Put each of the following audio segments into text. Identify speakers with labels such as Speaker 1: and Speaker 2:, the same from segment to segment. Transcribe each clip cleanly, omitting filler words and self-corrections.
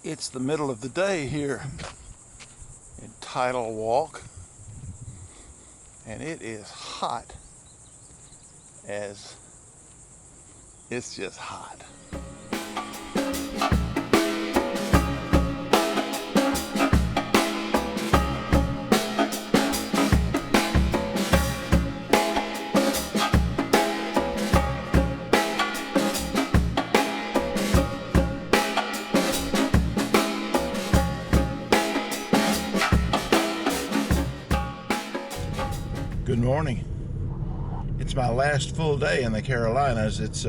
Speaker 1: It's the middle of the day here in Tidal Walk, and it is hot as it's just hot. Good morning. It's my last full day in the Carolinas. It's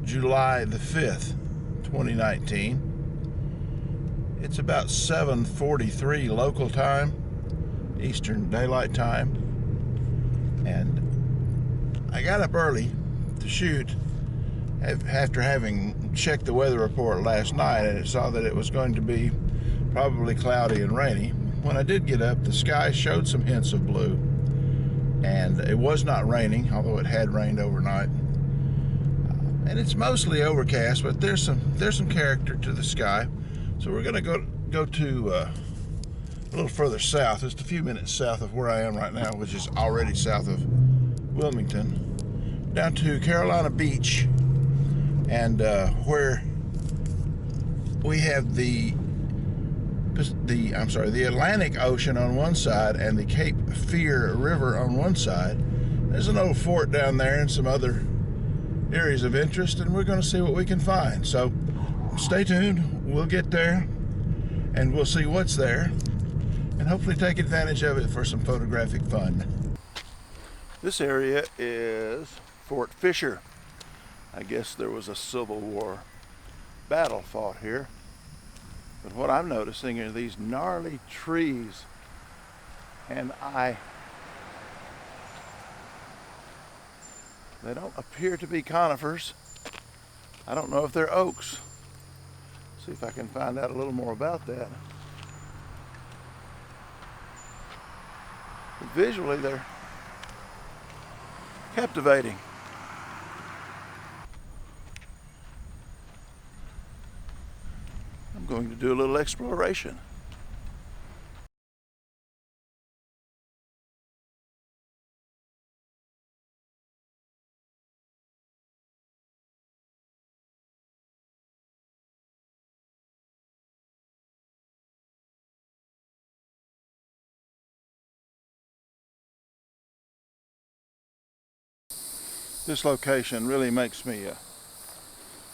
Speaker 1: July the 5th, 2019. It's about 7:43 local time, Eastern Daylight Time. And I got up early to shoot after having checked the weather report last night, and it saw that it was going to be probably cloudy and rainy. When I did get up, the sky showed some hints of blue, and it was not raining, although it had rained overnight. And it's mostly overcast, but there's some character to the sky. So we're going to go to a little further south, just a few minutes south of where I am right now, which is already south of Wilmington, down to Carolina Beach, and where we have the Atlantic Ocean on one side and the Cape Fear River on one side. There's an old fort down there and some other areas of interest, and we're going to see what we can find. So stay tuned. We'll get there and we'll see what's there and hopefully take advantage of it for some photographic fun. This area is Fort Fisher. I guess there was a Civil War battle fought here. But what I'm noticing are these gnarly trees, and they don't appear to be conifers. I don't know if they're oaks. See if I can find out a little more about that. But visually, they're captivating. I'm going to do a little exploration. This location really makes me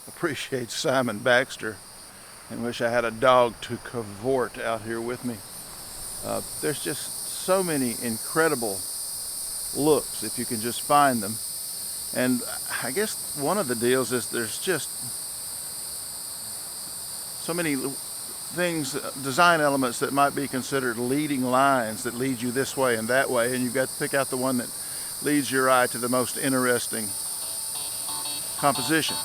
Speaker 1: appreciate Simon Baxter and wish I had a dog to cavort out here with me. There's just so many incredible looks if you can just find them. And I guess one of the deals is there's just so many things, design elements that might be considered leading lines that lead you this way and that way, and you've got to pick out the one that leads your eye to the most interesting composition.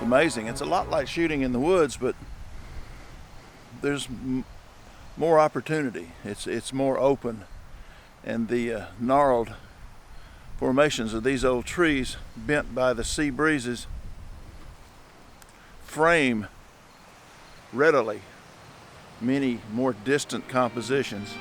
Speaker 1: Amazing. It's a lot like shooting in the woods, but there's more opportunity. It's more open, and the gnarled formations of these old trees, bent by the sea breezes, frame readily many more distant compositions.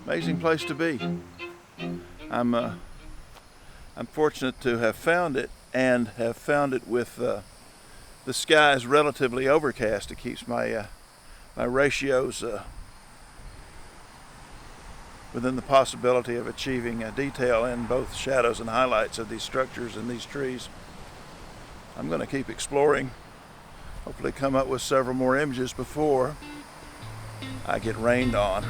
Speaker 1: Amazing place to be. I'm fortunate to have found it, and have found it with the skies relatively overcast. It keeps my my ratios within the possibility of achieving detail in both shadows and highlights of these structures and these trees. I'm going to keep exploring, hopefully come up with several more images before I get rained on.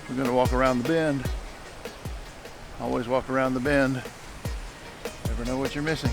Speaker 1: We're going to walk around the bend. Always walk around the bend. Never know what you're missing.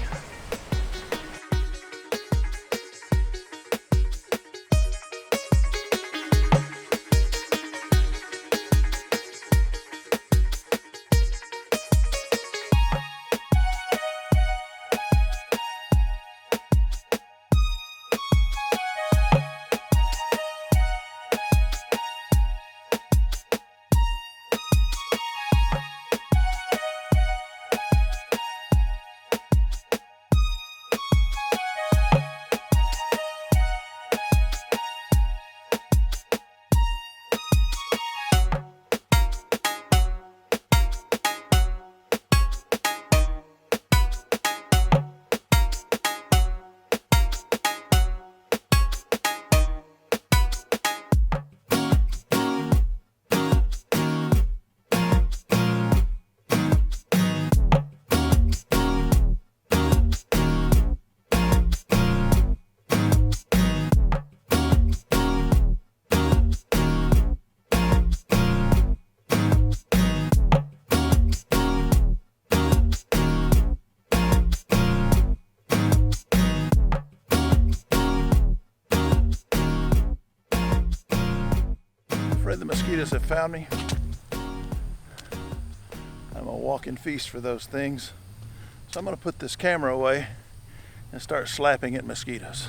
Speaker 1: afraid the mosquitoes have found me. I'm a walking feast for those things. So I'm gonna put this camera away and start slapping at mosquitoes.